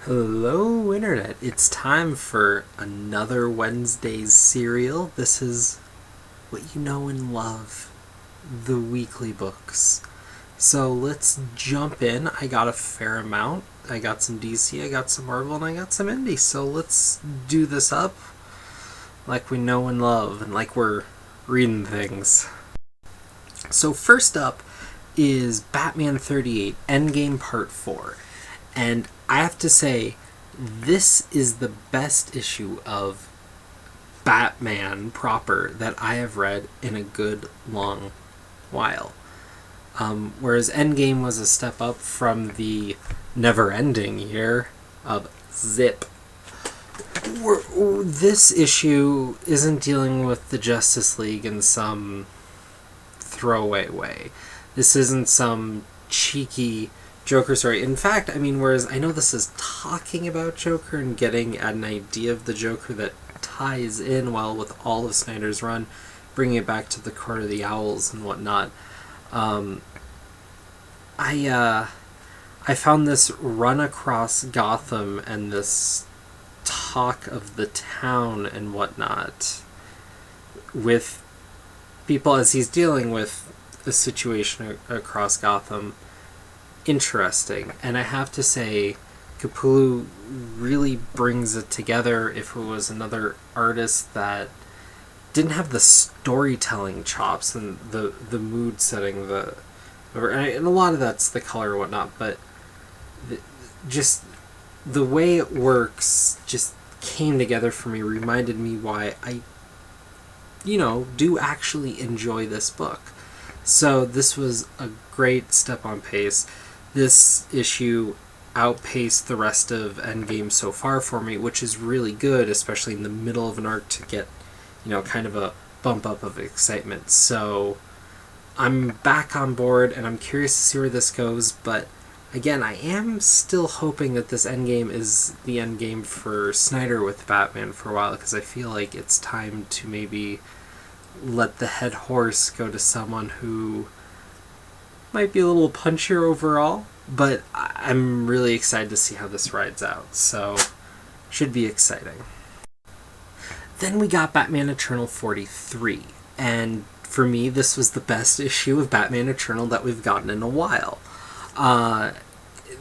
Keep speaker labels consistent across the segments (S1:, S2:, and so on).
S1: Hello, Internet. It's time for another Wednesday's serial. This is what you know and love, the weekly books. So let's jump in. I got a fair amount. I got some DC, I got some Marvel, and I got some indie. So let's do this up like we know and love, and like we're reading things. So first up is Batman 38 Endgame Part 4. And I have to say, this is the best issue of Batman proper that I have read in a good long while. Whereas Endgame was a step up from the never-ending year of Zip. This issue isn't dealing with the Justice League in some throwaway way. This isn't some cheeky Joker story. In fact, whereas I know this is talking about Joker and getting at an idea of the Joker that ties in well with all of Snyder's run, bringing it back to the Court of the Owls and whatnot. I found this run across Gotham and this talk of the town and whatnot with people as he's dealing with a situation across Gotham interesting. And I have to say, Capullo really brings it together. If it was another artist that didn't have the storytelling chops and the mood setting, and a lot of that's the color and whatnot, but just the way it works just came together for me, reminded me why I do actually enjoy this book. So this was a great step on pace. This issue outpaced the rest of Endgame so far for me, which is really good, especially in the middle of an arc, to get, kind of a bump up of excitement. So I'm back on board, and I'm curious to see where this goes, but again, I am still hoping that this Endgame is the endgame for Snyder with Batman for a while, because I feel like it's time to maybe let the head horse go to someone who might be a little punchier overall, but I'm really excited to see how this rides out, so should be exciting. Then we got Batman Eternal 43, and for me, this was the best issue of Batman Eternal that we've gotten in a while.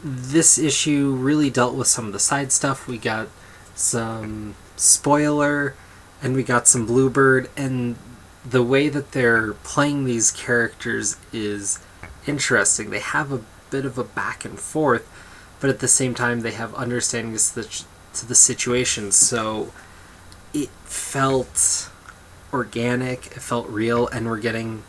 S1: This issue really dealt with some of the side stuff. We got some Spoiler, and we got some Bluebird, and the way that they're playing these characters is interesting. They have a bit of a back and forth, but at the same time they have understandings to the situation, so it felt organic, it felt real, and we're getting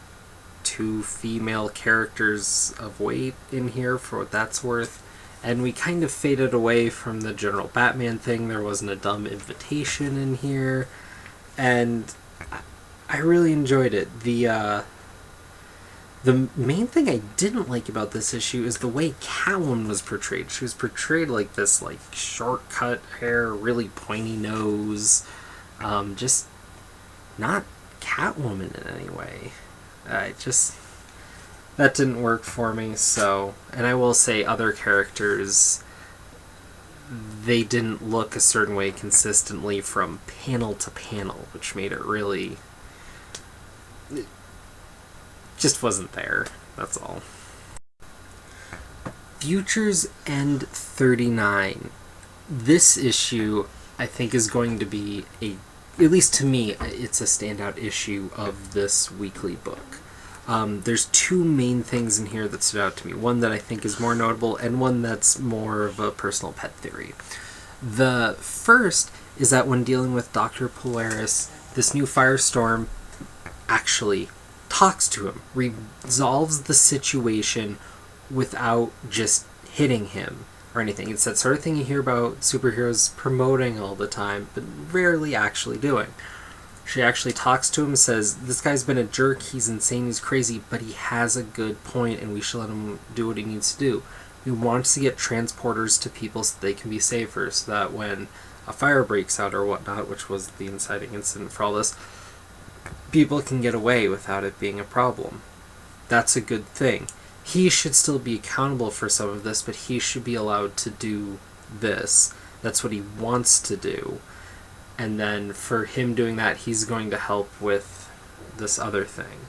S1: two female characters of weight in here for what that's worth. And we kind of faded away from the general Batman thing. There wasn't a dumb invitation in here, and I really enjoyed it. The main thing I didn't like about this issue is the way Catwoman was portrayed. She was portrayed like this, shortcut hair, really pointy nose, just not Catwoman in any way. That didn't work for me. So, and I will say, other characters, they didn't look a certain way consistently from panel to panel, which made it really, it just wasn't there. That's all. Futures End 39. This issue, I think, is going to be at least to me, it's a standout issue of this weekly book. There's two main things in here that stood out to me. One that I think is more notable, and one that's more of a personal pet theory. The first is that when dealing with Dr. Polaris, this new Firestorm actually talks to him, resolves the situation without just hitting him or anything. It's that sort of thing you hear about superheroes promoting all the time, but rarely actually doing. She actually talks to him, says, this guy's been a jerk, he's insane, he's crazy, but he has a good point, and we should let him do what he needs to do. We want to get transporters to people so they can be safer, so that when a fire breaks out or whatnot, which was the inciting incident for all this, people can get away without it being a problem. That's a good thing. He should still be accountable for some of this, but he should be allowed to do this. That's what he wants to do. And then for him doing that, he's going to help with this other thing.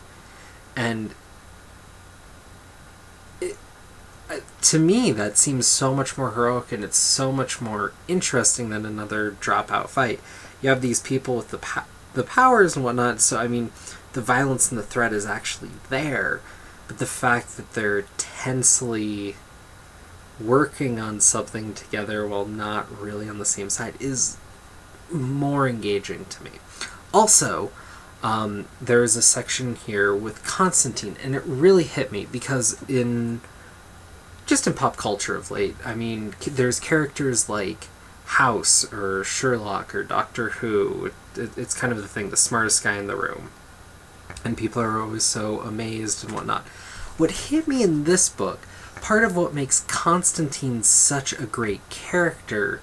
S1: And to me, that seems so much more heroic, and it's so much more interesting than another dropout fight. You have these people with the powers and whatnot, so I mean, the violence and the threat is actually there, but the fact that they're tensely working on something together while not really on the same side is more engaging to me. Also, there's a section here with Constantine, and it really hit me because in pop culture of late, I mean, there's characters like House or Sherlock or Doctor Who. It's kind of the thing, the smartest guy in the room. And people are always so amazed and whatnot. What hit me in this book, part of what makes Constantine such a great character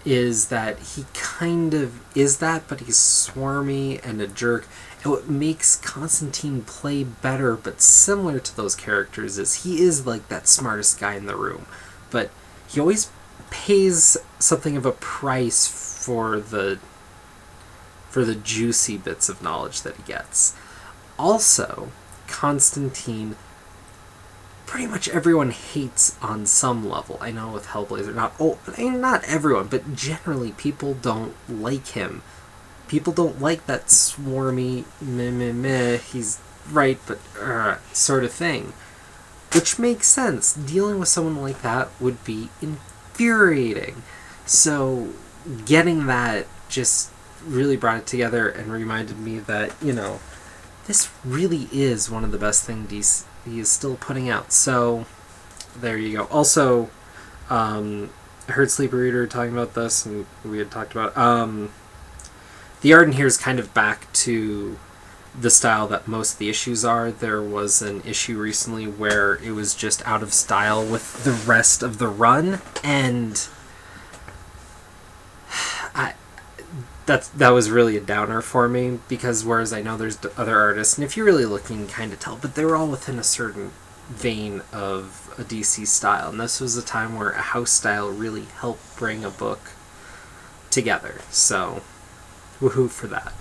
S1: is that he kind of is that, but he's swarmy and a jerk. And what makes Constantine play better, but similar to those characters, is he is like that smartest guy in the room. But he always pays something of a price for the juicy bits of knowledge that he gets. Also, Constantine, pretty much everyone hates on some level. I know with Hellblazer, not everyone, but generally people don't like him. People don't like that swarmy, meh, he's right, but sort of thing. Which makes sense. Dealing with someone like that would be infuriating. So, getting that just really brought it together and reminded me that, this really is one of the best things he is still putting out. So, there you go. Also, I heard Sleeper Reader talking about this, and we had talked about the art in here is kind of back to the style that most of the issues are. There was an issue recently where it was just out of style with the rest of the run, and that was really a downer for me, because whereas I know there's other artists, and if you're really looking, you can kind of tell, but they were all within a certain vein of a DC style, and this was a time where a house style really helped bring a book together. So, woohoo for that.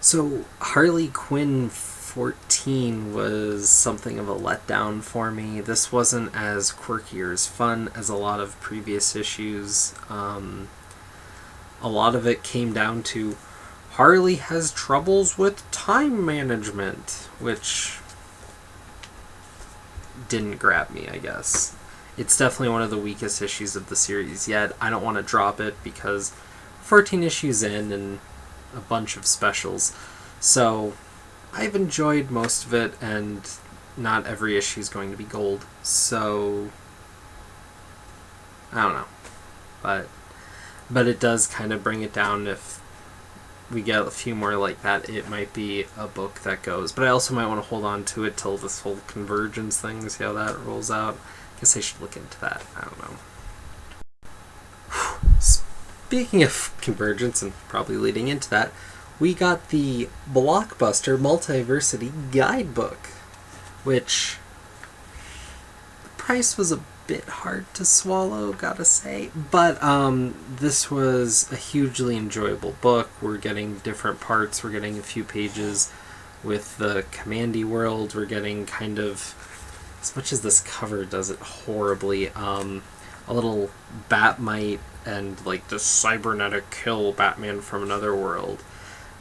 S1: So, Harley Quinn 14 was something of a letdown for me. This wasn't as quirky or as fun as a lot of previous issues. A lot of it came down to Harley has troubles with time management, which didn't grab me, I guess. It's definitely one of the weakest issues of the series yet. I don't want to drop it because 14 issues in and a bunch of specials. So I've enjoyed most of it, and not every issue is going to be gold. So I don't know. But it does kind of bring it down. If we get a few more like that, it might be a book that goes. But I also might want to hold on to it till this whole convergence thing, see how that rolls out. I guess I should look into that. I don't know. Speaking of convergence, and probably leading into that, we got the Blockbuster Multiversity Guidebook, which the price was a bit hard to swallow, gotta say. But this was a hugely enjoyable book. We're getting different parts. We're getting a few pages with the Commandy world. We're getting kind of, as much as this cover does it horribly, a little Batmite and like the cybernetic kill Batman from another world.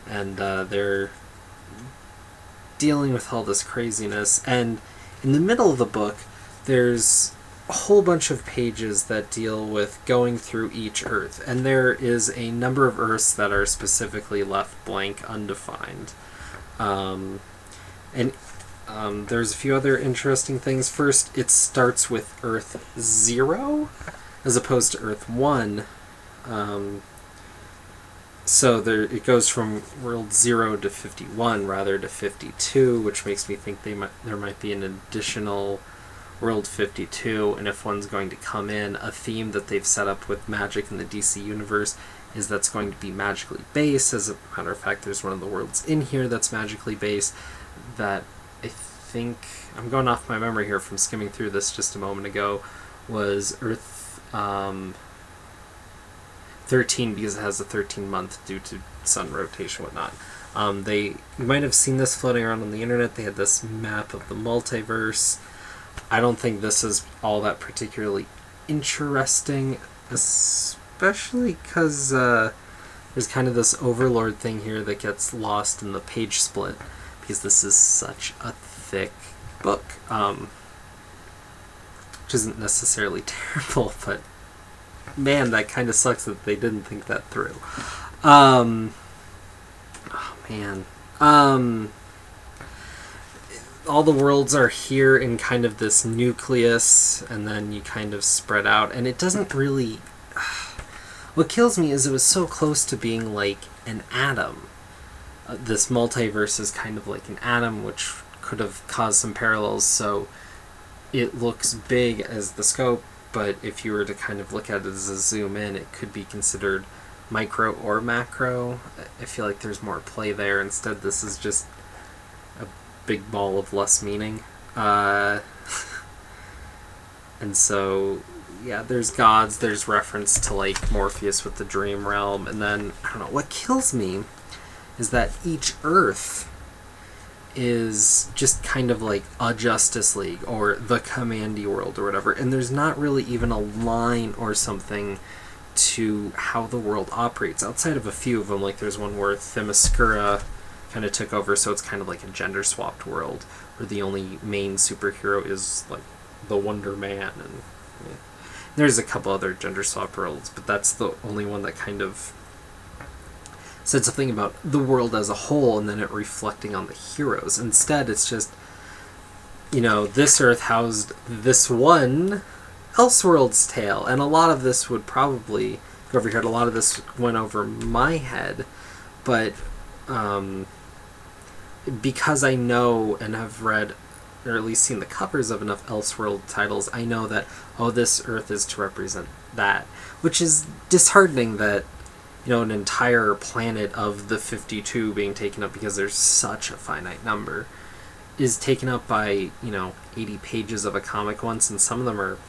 S1: And they're dealing with all this craziness. And in the middle of the book, there's a whole bunch of pages that deal with going through each Earth. And there is a number of Earths that are specifically left blank, undefined. There's a few other interesting things. First, it starts with Earth 0 as opposed to Earth 1. So it goes from World 0 to 51 rather to 52, which makes me think there might be an additional World 52, and if one's going to come in, a theme that they've set up with magic in the DC universe is that's going to be magically based. As a matter of fact, there's one of the worlds in here that's magically based that I think, I'm going off my memory here from skimming through this just a moment ago, was Earth 13, because it has a 13-month due to sun rotation and whatnot. You might have seen this floating around on the internet. They had this map of the multiverse. I don't think this is all that particularly interesting, especially because there's kind of this overlord thing here that gets lost in the page split, because this is such a thick book, which isn't necessarily terrible, but man, that kind of sucks that they didn't think that through. Oh man. All the worlds are here in kind of this nucleus, and then you kind of spread out, and it doesn't really... What kills me is it was so close to being like an atom. This multiverse is kind of like an atom, which could have caused some parallels, so it looks big as the scope, but if you were to kind of look at it as a zoom in, it could be considered micro or macro. I feel like there's more play there. Instead, this is just a big ball of less meaning. And so, yeah, there's gods, there's reference to, like, Morpheus with the Dream Realm, and then, I don't know, what kills me is that each Earth is just kind of like a Justice League or the Commandy World or whatever, and there's not really even a line or something to how the world operates outside of a few of them. Like there's one where Themyscira kind of took over, so it's kind of like a gender swapped world where the only main superhero is like the Wonder Man, and yeah. There's a couple other gender swapped worlds, but that's the only one that kind of said something about the world as a whole and then it reflecting on the heroes. Instead, it's just, you know, this Earth housed this one Elseworlds tale, and a lot of this would probably go over here. A lot of this went over my head, but because I know and have read, or at least seen the covers of enough Elseworld titles, I know that, oh, this Earth is to represent that, which is disheartening that, you know, an entire planet of the 52 being taken up, because there's such a finite number, is taken up by, you know, 80 pages of a comic once, and some of them are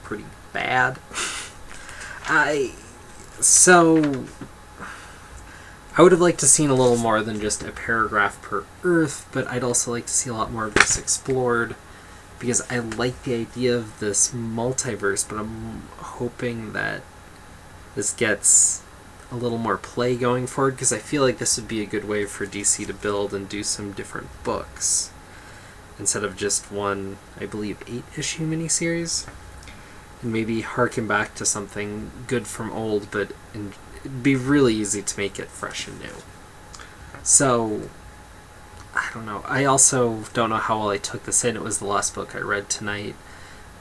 S1: pretty bad. I would have liked to seen a little more than just a paragraph per Earth, but I'd also like to see a lot more of this explored, because I like the idea of this multiverse, but I'm hoping that this gets a little more play going forward, because I feel like this would be a good way for DC to build and do some different books instead of just one, I believe, 8-issue miniseries, and maybe harken back to something good from old, but it'd be really easy to make it fresh and new. So I don't know. I also don't know how well I took this in. It was the last book I read tonight,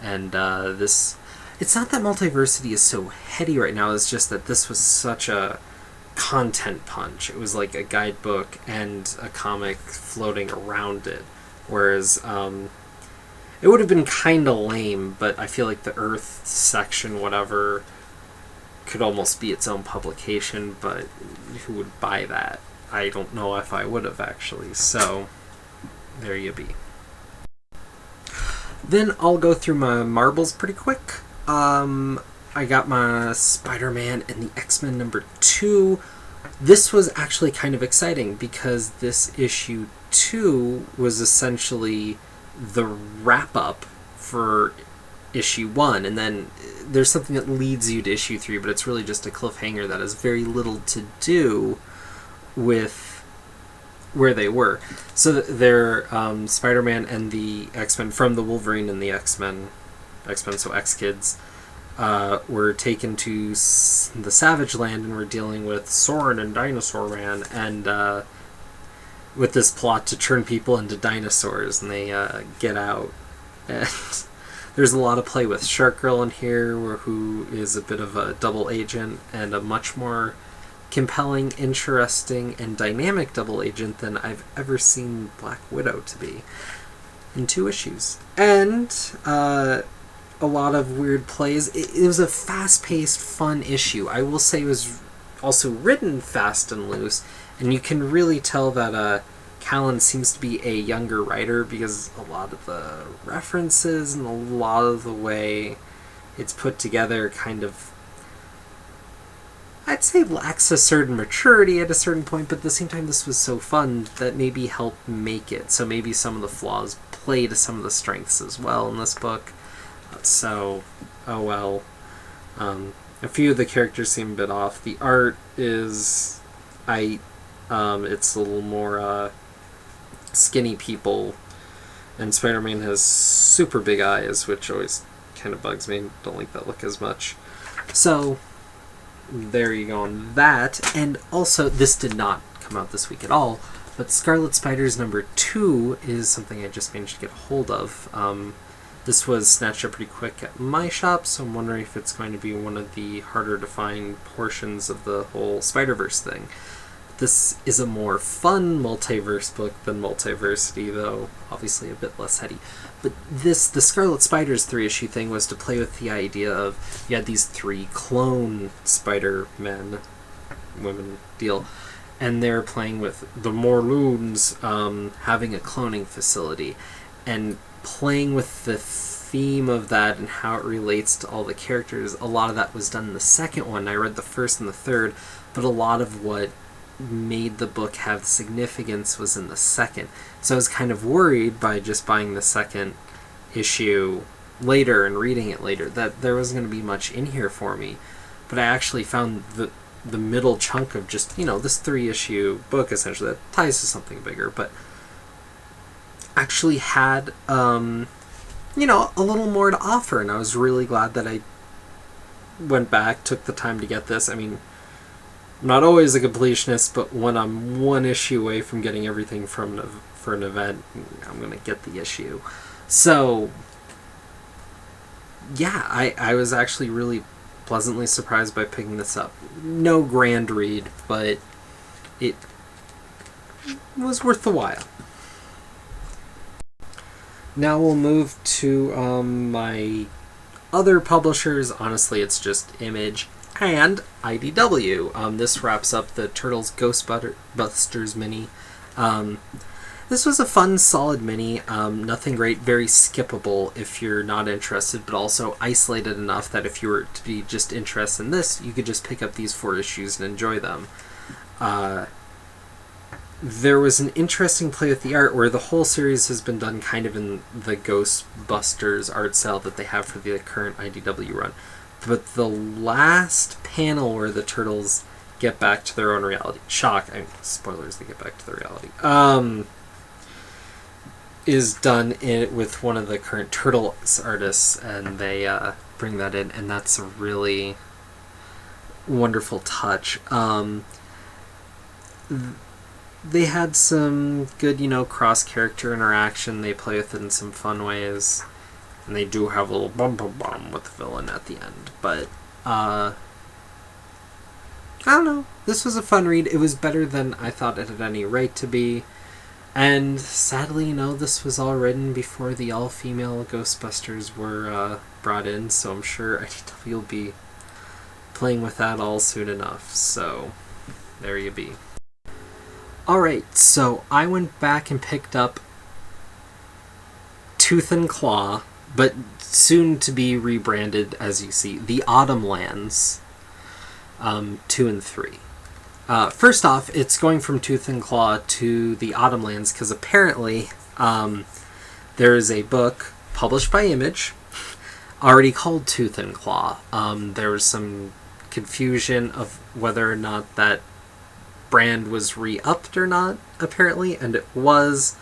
S1: and this... It's not that Multiversity is so heady right now, it's just that this was such a content punch. It was like a guidebook and a comic floating around it. Whereas, it would have been kind of lame, but I feel like the Earth section, whatever, could almost be its own publication, but who would buy that? I don't know if I would have, actually. So, there you be. Then I'll go through my marbles pretty quick. I got my Spider-Man and the X-Men #2. This was actually kind of exciting because this issue 2 was essentially the wrap-up for issue 1, and then there's something that leads you to issue 3, but it's really just a cliffhanger that has very little to do with where they were. So they're Spider-Man and the X-Men from the Wolverine and the X-Men, so X-Kids, were taken to the Savage Land, and we're dealing with Soren and Dinosaur Man, and with this plot to turn people into dinosaurs, and they get out. And there's a lot of play with Shark Girl in here, who is a bit of a double agent, and a much more compelling, interesting, and dynamic double agent than I've ever seen Black Widow to be, in 2 issues. And a lot of weird plays. It was a fast-paced, fun issue. I will say it was also written fast and loose, and you can really tell that Callan seems to be a younger writer, because a lot of the references and a lot of the way it's put together kind of, I'd say, lacks a certain maturity at a certain point, but at the same time this was so fun that maybe helped make it. So maybe some of the flaws play to some of the strengths as well in this book. So, oh well. A few of the characters seem a bit off. The art is, it's a little more skinny people, and Spider-Man has super big eyes, which always kind of bugs me. Don't like that look as much. So there you go on that. And also, this did not come out this week at all, but Scarlet Spiders #2 is something I just managed to get a hold of. This was snatched up pretty quick at my shop, so I'm wondering if it's going to be one of the harder to find portions of the whole Spider-Verse thing. This is a more fun multiverse book than Multiversity, though obviously a bit less heady. But the Scarlet Spiders 3-issue thing was to play with the idea of, you had these 3 clone Spider-Men, women deal, and they're playing with the Morloons having a cloning facility, and playing with the theme of that and how it relates to all the characters. A lot of that was done in the second one. I read the first and the third, but a lot of what made the book have significance was in the second. So I was kind of worried by just buying the second issue later and reading it later that there wasn't going to be much in here for me. But I actually found the middle chunk of just, this 3-issue book essentially that ties to something bigger, but actually had a little more to offer, and I was really glad that I went back, took the time to get this. I mean, I'm not always a completionist, but when I'm one issue away from getting everything for an event, I'm going to get the issue. So, yeah, I was actually really pleasantly surprised by picking this up. No grand read, but it was worth the while. Now we'll move to my other publishers. Honestly, it's just Image and IDW. This wraps up the Turtles Ghostbusters mini. This was a fun, solid mini. Nothing great, very skippable if you're not interested, but also isolated enough that if you were to be just interested in this, you could just pick up these 4 issues and enjoy them. There was an interesting play with the art where the whole series has been done kind of in the Ghostbusters art style that they have for the current IDW run. But the last panel where the Turtles get back to their own reality, spoilers, they get back to their reality, is done with one of the current Turtles artists, and they bring that in, and that's a really wonderful touch. They had some good, cross-character interaction. They play with it in some fun ways. And they do have a little bum with the villain at the end. But, I don't know. This was a fun read. It was better than I thought it had any right to be. And sadly, this was all written before the all-female Ghostbusters were brought in. So I'm sure IDW will be playing with that all soon enough. So, there you be. Alright, so I went back and picked up Tooth and Claw, but soon to be rebranded, as you see, The Autumn Lands 2 and 3. First off, it's going from Tooth and Claw to The Autumn Lands because apparently there is a book published by Image already called Tooth and Claw. There was some confusion of whether or not that brand was re-upped or not, apparently, and it was.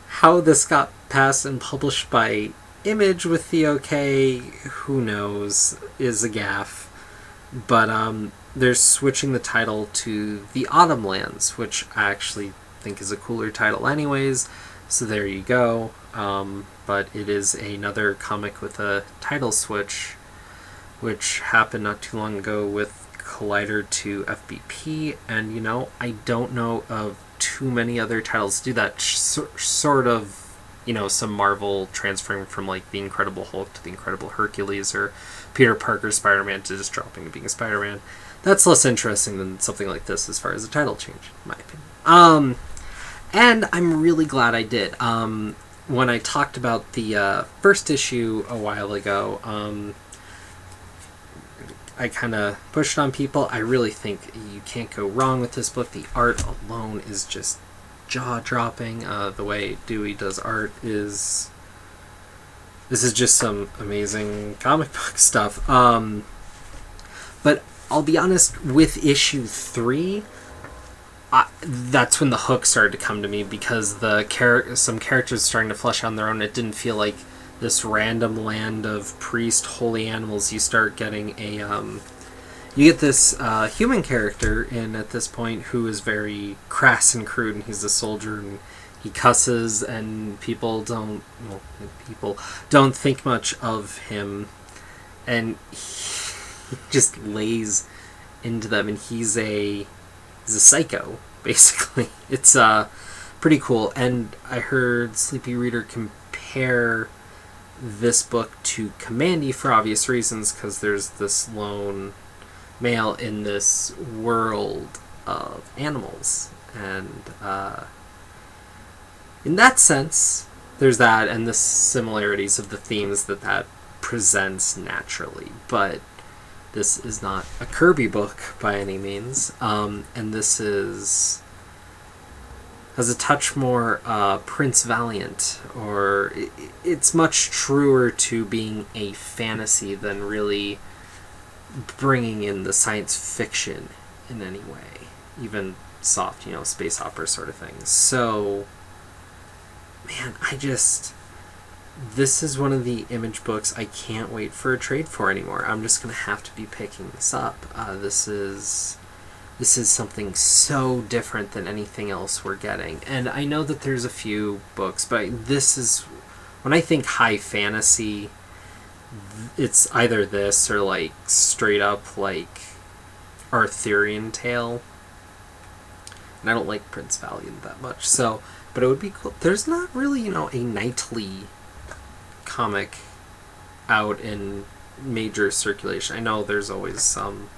S1: How this got passed and published by Image with the okay, who knows, is a gaffe. But they're switching the title to The Autumn Lands, which I actually think is a cooler title anyways, so there you go. But it is another comic with a title switch, which happened not too long ago with Collider to FBP, and I don't know of too many other titles do that. Sort of, some Marvel transferring from like the Incredible Hulk to the Incredible Hercules, or Peter Parker Spider-Man to just dropping to being a Spider-Man. That's less interesting than something like this as far as a title change, in my opinion. And I'm really glad I did. When I talked about the first issue a while ago, I kind of pushed on people. I really think you can't go wrong with this book. The art alone is just jaw-dropping. The way Dewey does art is... This is just some amazing comic book stuff. But I'll be honest, with issue 3, that's when the hook started to come to me, because some characters starting to flesh on their own. It didn't feel like this random land of priest holy animals. You start getting you get this human character in at this point who is very crass and crude, and he's a soldier, and he cusses, and people don't think much of him, and he just lays into them, and he's a psycho, basically. It's pretty cool. And I heard Sleepy Reader compare this book to Commandy for obvious reasons, because there's this lone male in this world of animals, and in that sense there's that, and the similarities of the themes that presents naturally. But this is not a Kirby book by any means, and this has a touch more Prince Valiant, or it's much truer to being a fantasy than really bringing in the science fiction in any way, even soft, space opera sort of things. So, man, this is one of the Image books I can't wait for a trade for anymore. I'm just going to have to be picking this up. This is something so different than anything else we're getting. And I know that there's a few books, but this is, when I think high fantasy, it's either this or like straight up like Arthurian tale. And I don't like Prince Valiant that much, so, but it would be cool. There's not really, a nightly comic out in major circulation. I know there's always some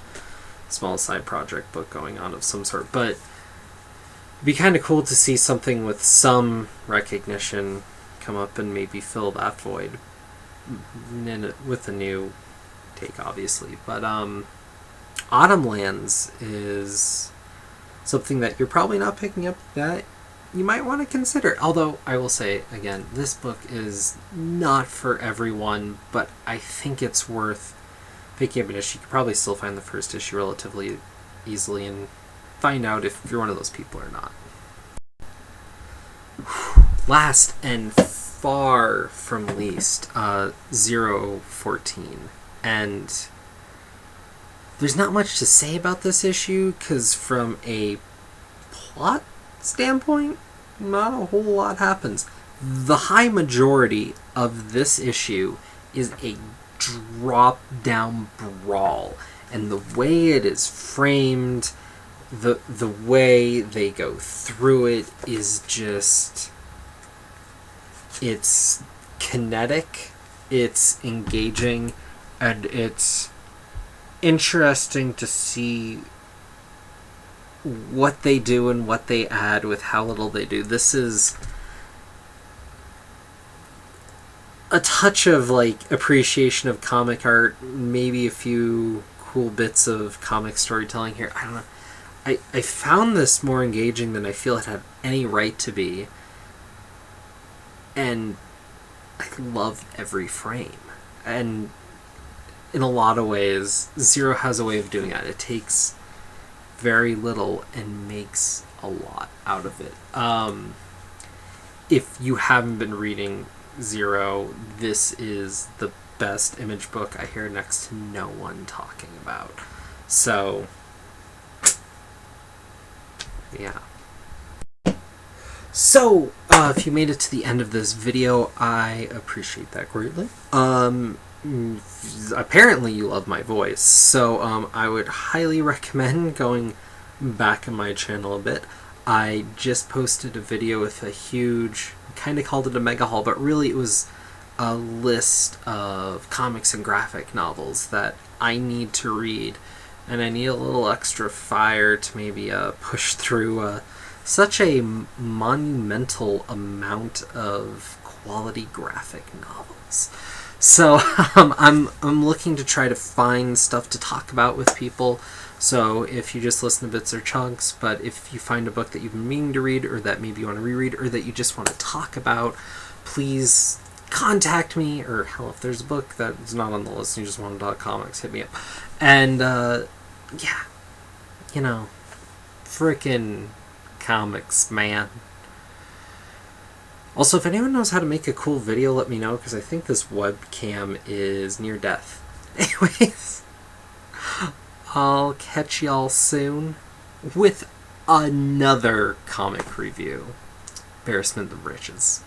S1: small side project book going on of some sort, but it'd be kind of cool to see something with some recognition come up and maybe fill that void with a new take, obviously. But Autumnlands is something that you're probably not picking up that you might want to consider. Although, I will say, again, this book is not for everyone, but I think it's worth picking up an issue. You could probably still find the first issue relatively easily and find out if you're one of those people or not. Last and far from least, 014. And there's not much to say about this issue, because from a plot standpoint, not a whole lot happens. The high majority of this issue is a drop-down brawl, and the way it is framed, the way they go through it is just... It's kinetic, it's engaging, and it's interesting to see what they do and what they add with how little they do. This is a touch of like appreciation of comic art, maybe a few cool bits of comic storytelling here. I don't know. I found this more engaging than I feel it had any right to be. And I loved every frame. And in a lot of ways, Zero has a way of doing that. It takes very little and makes a lot out of it. If you haven't been reading Zero, this is the best Image book I hear next to no one talking about. So, yeah. So, if you made it to the end of this video, I appreciate that greatly. Apparently you love my voice, so I would highly recommend going back on my channel a bit. I just posted a video with a huge, kind of called it a mega haul, but really it was a list of comics and graphic novels that I need to read, and I need a little extra fire to maybe push through such a monumental amount of quality graphic novels. So I'm looking to try to find stuff to talk about with people. So if you just listen to bits or chunks, but if you find a book that you've been meaning to read, or that maybe you want to reread, or that you just want to talk about, please contact me. Or hell, if there's a book that's not on the list and you just want to talk comics, hit me up. And yeah, you know, frickin' comics, man. Also, if anyone knows how to make a cool video, let me know, because I think this webcam is near death. Anyways, I'll catch y'all soon with another comic review. Embarrassment of riches.